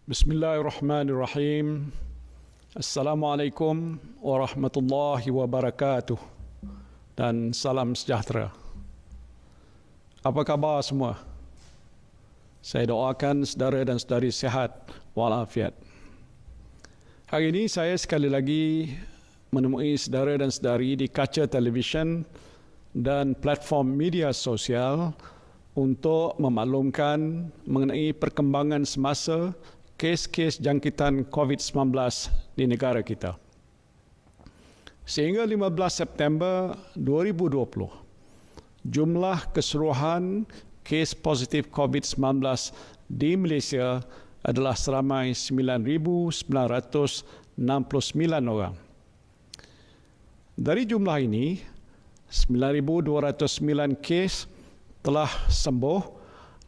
Bismillahirrahmanirrahim. Assalamualaikum warahmatullahi wabarakatuh dan salam sejahtera. Apa khabar semua? Saya doakan saudara dan saudari sihat walafiat. Hari ini saya sekali lagi menemui saudara dan saudari di kaca televisyen dan platform media sosial untuk memaklumkan mengenai perkembangan semasa kes-kes jangkitan COVID-19 di negara kita. Sehingga 15 September 2020, jumlah keseluruhan kes positif COVID-19 di Malaysia adalah seramai 9,969 orang. Dari jumlah ini, 9,209 kes telah sembuh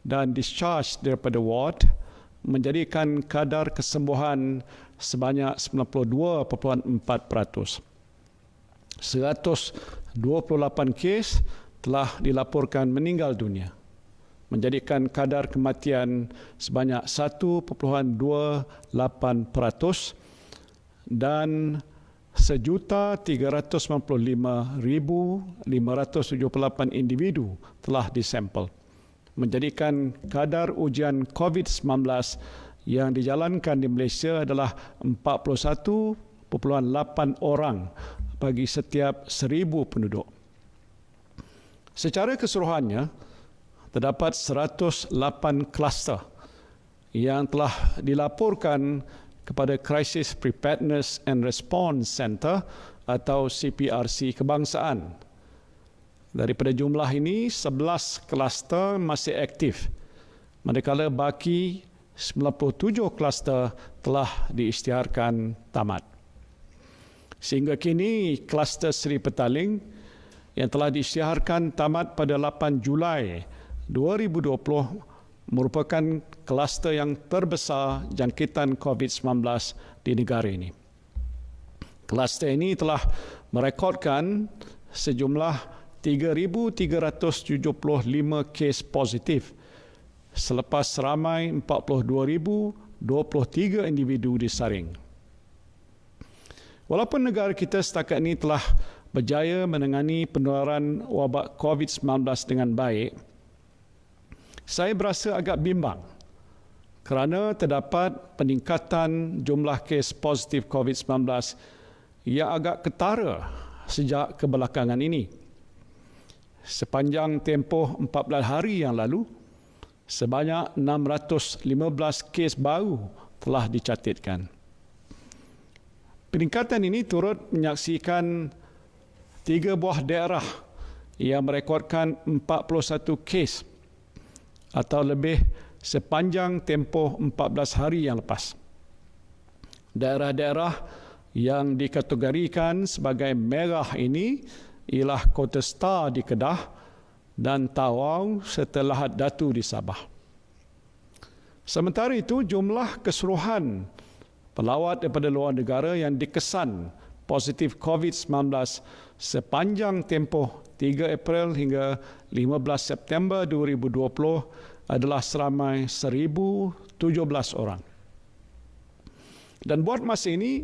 dan discharge daripada ward, menjadikan kadar kesembuhan sebanyak 92.4%. 128 kes telah dilaporkan meninggal dunia, menjadikan kadar kematian sebanyak 1.28% dan 1,395,578 individu telah disampel, menjadikan kadar ujian COVID-19 yang dijalankan di Malaysia adalah 41.8 orang bagi setiap 1,000 penduduk. Secara keseluruhannya, terdapat 108 kluster yang telah dilaporkan kepada Crisis Preparedness and Response Center atau CPRC kebangsaan. Daripada jumlah ini, 11 kluster masih aktif, manakala baki 97 kluster telah diisytiharkan tamat. Sehingga kini, kluster Seri Petaling yang telah diisytiharkan tamat pada 8 Julai 2020 merupakan kluster yang terbesar jangkitan COVID-19 di negara ini. Kluster ini telah merekodkan sejumlah 3,375 kes positif selepas ramai 42,023 individu disaring. Walaupun negara kita setakat ini telah berjaya menangani penularan wabak COVID-19 dengan baik, saya berasa agak bimbang kerana terdapat peningkatan jumlah kes positif COVID-19 yang agak ketara sejak kebelakangan ini. Sepanjang tempoh 14 hari yang lalu, sebanyak 615 kes baru telah dicatatkan. Peningkatan ini turut menyaksikan 3 buah daerah yang merekodkan 41 kes atau lebih sepanjang tempoh 14 hari yang lepas. Daerah-daerah yang dikategorikan sebagai merah ini ialah Kota Star di Kedah dan Tawau serta Lahad Datu di Sabah. Sementara itu, jumlah keseluruhan pelawat daripada luar negara yang dikesan positif COVID-19 sepanjang tempoh 3 April hingga 15 September 2020 adalah seramai 1,017 orang. Dan buat masa ini,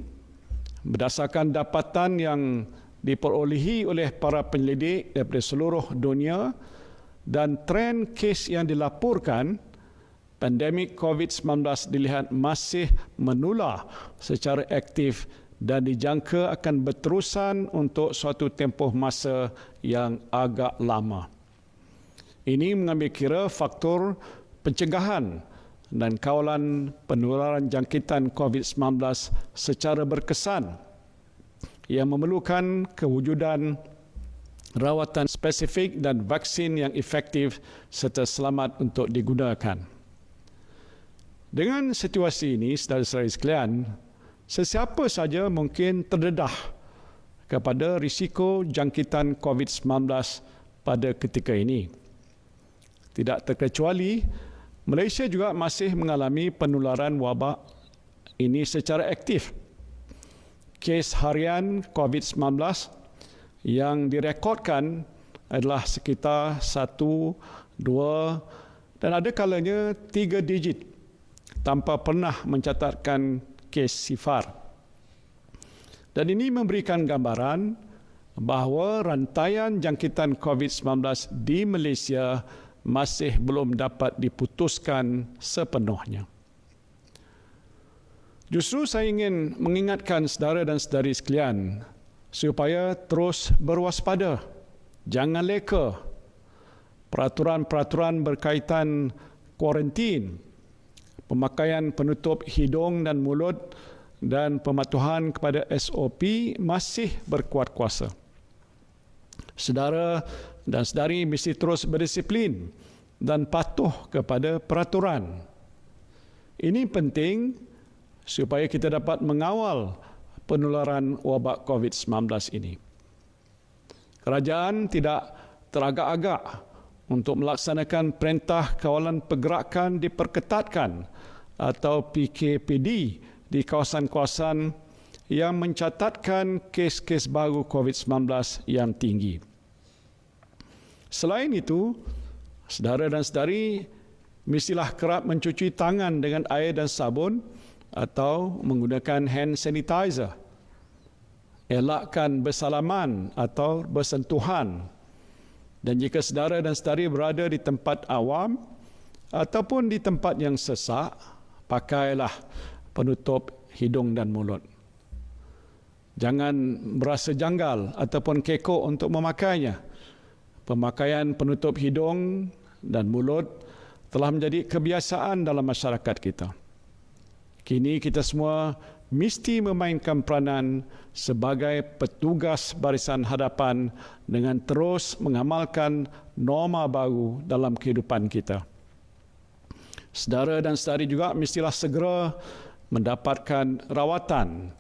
berdasarkan dapatan yang diperolehi oleh para penyelidik daripada seluruh dunia dan tren kes yang dilaporkan, pandemik COVID-19 dilihat masih menular secara aktif dan dijangka akan berterusan untuk suatu tempoh masa yang agak lama. Ini mengambil kira faktor pencegahan dan kawalan penularan jangkitan COVID-19 secara berkesan yang memerlukan kewujudan rawatan spesifik dan vaksin yang efektif serta selamat untuk digunakan. Dengan situasi ini, saudara-saudari sekalian, sesiapa saja mungkin terdedah kepada risiko jangkitan COVID-19 pada ketika ini. Tidak terkecuali, Malaysia juga masih mengalami penularan wabak ini secara aktif. Kes harian COVID-19 yang direkodkan adalah sekitar 1, 2 dan ada kalanya 3 digit tanpa pernah mencatatkan kes sifar. Dan ini memberikan gambaran bahawa rantaian jangkitan COVID-19 di Malaysia masih belum dapat diputuskan sepenuhnya. Justru saya ingin mengingatkan saudara dan saudari sekalian supaya terus berwaspada, jangan leka. Peraturan-peraturan berkaitan kuarantin, pemakaian penutup hidung dan mulut dan pematuhan kepada SOP masih berkuat kuasa. Saudara dan saudari mesti terus berdisiplin dan patuh kepada peraturan. Ini penting supaya kita dapat mengawal penularan wabak COVID-19 ini. Kerajaan tidak teragak-agak untuk melaksanakan perintah kawalan pergerakan diperketatkan atau PKPD di kawasan-kawasan yang mencatatkan kes-kes baru COVID-19 yang tinggi. Selain itu, saudara dan saudari mestilah kerap mencuci tangan dengan air dan sabun atau menggunakan hand sanitizer. Elakkan bersalaman atau bersentuhan. Dan jika saudara dan saudari berada di tempat awam ataupun di tempat yang sesak, pakailah penutup hidung dan mulut. Jangan berasa janggal ataupun kekok untuk memakainya. Pemakaian penutup hidung dan mulut telah menjadi kebiasaan dalam masyarakat kita. Kini kita semua mesti memainkan peranan sebagai petugas barisan hadapan dengan terus mengamalkan norma baru dalam kehidupan kita. Saudara dan saudari juga mestilah segera mendapatkan rawatan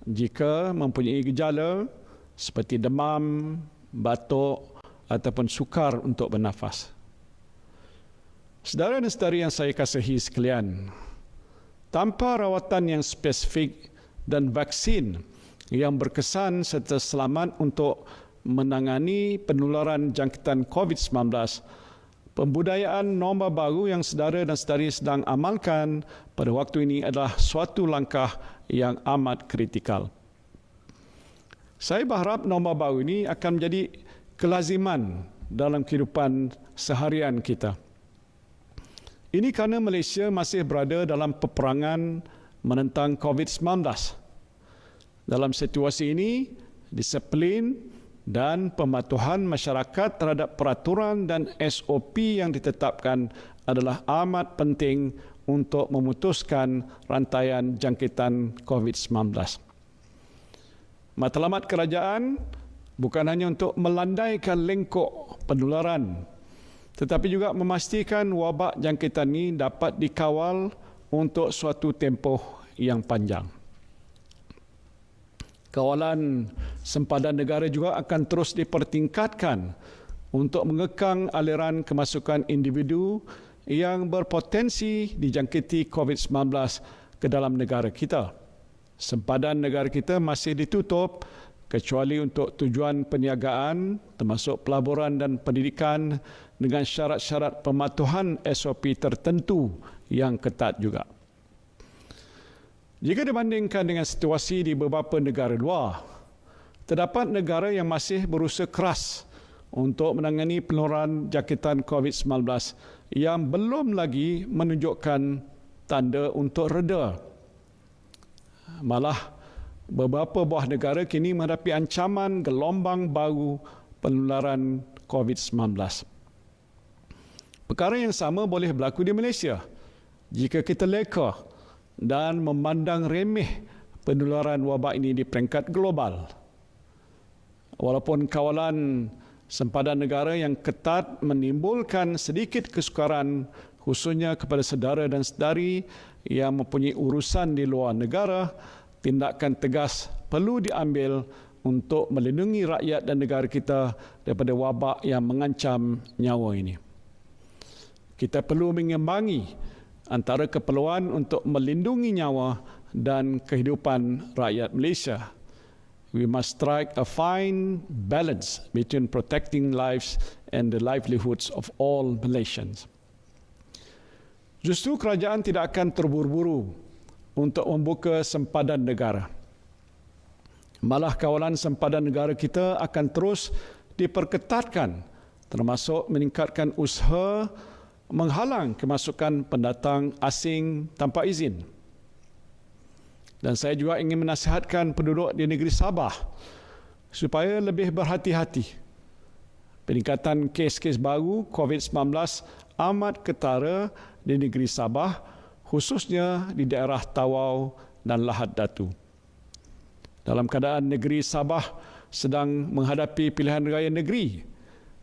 jika mempunyai gejala seperti demam, batuk ataupun sukar untuk bernafas. Saudara dan saudari yang saya kasihi sekalian, tanpa rawatan yang spesifik dan vaksin yang berkesan serta selamat untuk menangani penularan jangkitan COVID-19, pembudayaan norma baru yang saudara dan saudari sedang amalkan pada waktu ini adalah suatu langkah yang amat kritikal. Saya berharap norma baru ini akan menjadi kelaziman dalam kehidupan seharian kita. Ini kerana Malaysia masih berada dalam peperangan menentang COVID-19. Dalam situasi ini, disiplin dan pematuhan masyarakat terhadap peraturan dan SOP yang ditetapkan adalah amat penting untuk memutuskan rantaian jangkitan COVID-19. Matlamat kerajaan bukan hanya untuk melandaikan lengkok penularan, tetapi juga memastikan wabak jangkitan ini dapat dikawal untuk suatu tempoh yang panjang. Kawalan sempadan negara juga akan terus dipertingkatkan untuk mengekang aliran kemasukan individu yang berpotensi dijangkiti COVID-19 ke dalam negara kita. Sempadan negara kita masih ditutup kecuali untuk tujuan perniagaan termasuk pelaburan dan pendidikan dengan syarat-syarat pematuhan SOP tertentu yang ketat juga. Jika dibandingkan dengan situasi di beberapa negara luar, terdapat negara yang masih berusaha keras untuk menangani penularan jangkitan COVID-19 yang belum lagi menunjukkan tanda untuk reda. Malah, beberapa buah negara kini menghadapi ancaman gelombang baru penularan COVID-19. Perkara yang sama boleh berlaku di Malaysia jika kita leka dan memandang remeh penularan wabak ini di peringkat global. Walaupun kawalan sempadan negara yang ketat menimbulkan sedikit kesukaran khususnya kepada saudara dan saudari yang mempunyai urusan di luar negara, tindakan tegas perlu diambil untuk melindungi rakyat dan negara kita daripada wabak yang mengancam nyawa ini. Kita perlu mengimbangi antara keperluan untuk melindungi nyawa dan kehidupan rakyat Malaysia. We must strike a fine balance between protecting lives and the livelihoods of all Malaysians. Justru kerajaan tidak akan terburu-buru untuk membuka sempadan negara. Malah kawalan sempadan negara kita akan terus diperketatkan, termasuk meningkatkan usaha menghalang kemasukan pendatang asing tanpa izin. Dan saya juga ingin menasihatkan penduduk di negeri Sabah supaya lebih berhati-hati. Peningkatan kes-kes baru COVID-19 amat ketara di negeri Sabah, khususnya di daerah Tawau dan Lahad Datu. Dalam keadaan negeri Sabah sedang menghadapi pilihan raya negeri,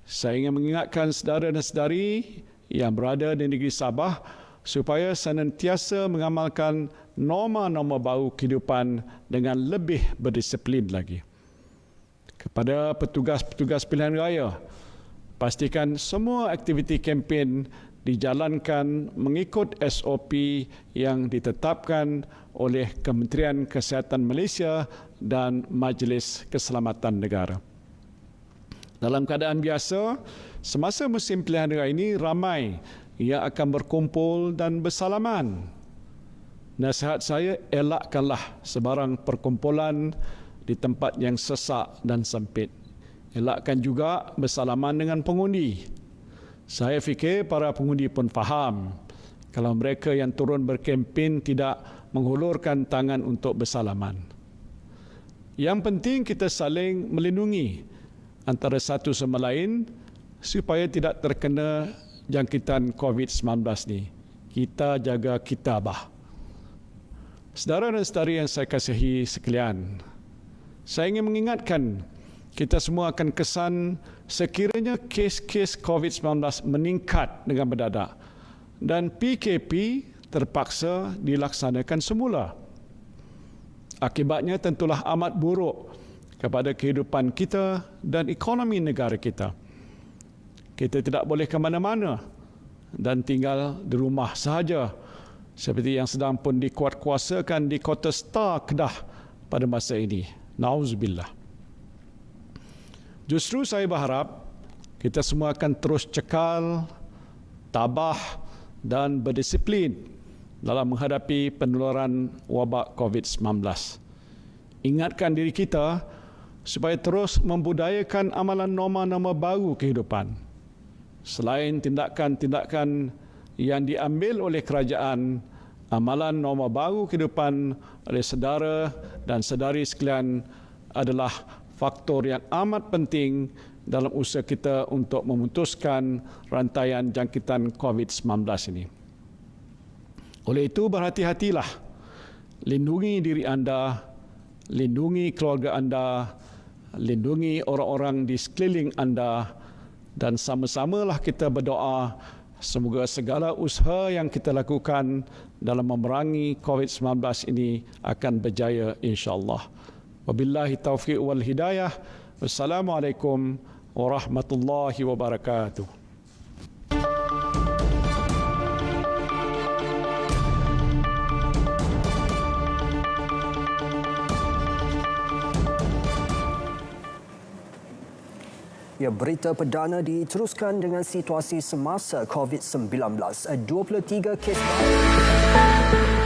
saya ingin mengingatkan saudara dan saudari yang berada di negeri Sabah supaya senantiasa mengamalkan norma-norma baru kehidupan dengan lebih berdisiplin lagi. Kepada petugas-petugas pilihan raya, pastikan semua aktiviti kempen dijalankan mengikut SOP yang ditetapkan oleh Kementerian Kesihatan Malaysia dan Majlis Keselamatan Negara. Dalam keadaan biasa, semasa musim pilihan raya ini ramai yang akan berkumpul dan bersalaman. Nasihat saya, elakkanlah sebarang perkumpulan di tempat yang sesak dan sempit. Elakkan juga bersalaman dengan pengundi. Saya fikir para pengundi pun faham kalau mereka yang turun berkempen tidak menghulurkan tangan untuk bersalaman. Yang penting kita saling melindungi antara satu sama lain supaya tidak terkena jangkitan COVID-19 ni. Kita jaga kitabah. Saudara dan saudari yang saya kasihi sekalian, saya ingin mengingatkan kita semua akan kesan sekiranya kes-kes COVID-19 meningkat dengan mendadak dan PKP terpaksa dilaksanakan semula. Akibatnya tentulah amat buruk kepada kehidupan kita dan ekonomi negara kita. Kita tidak boleh ke mana-mana dan tinggal di rumah sahaja, seperti yang sedang pun dikuatkuasakan di Kota Star Kedah pada masa ini. Nauzubillah. Justru saya berharap kita semua akan terus cekal, tabah dan berdisiplin dalam menghadapi penularan wabak COVID-19. Ingatkan diri kita supaya terus membudayakan amalan norma-norma baru kehidupan. Selain tindakan-tindakan yang diambil oleh kerajaan, amalan norma baru kehidupan oleh saudara dan saudari sekalian adalah faktor yang amat penting dalam usaha kita untuk memutuskan rantaian jangkitan COVID-19 ini. Oleh itu, berhati-hatilah. Lindungi diri anda, lindungi keluarga anda, lindungi orang-orang di sekeliling anda, dan sama-samalah kita berdoa semoga segala usaha yang kita lakukan dalam memerangi COVID-19 ini akan berjaya insya-Allah. Wabillahi taufiq wal hidayah. Wassalamualaikum warahmatullahi wabarakatuh. Ya, berita perdana diteruskan dengan situasi semasa COVID-19. 23 kes baru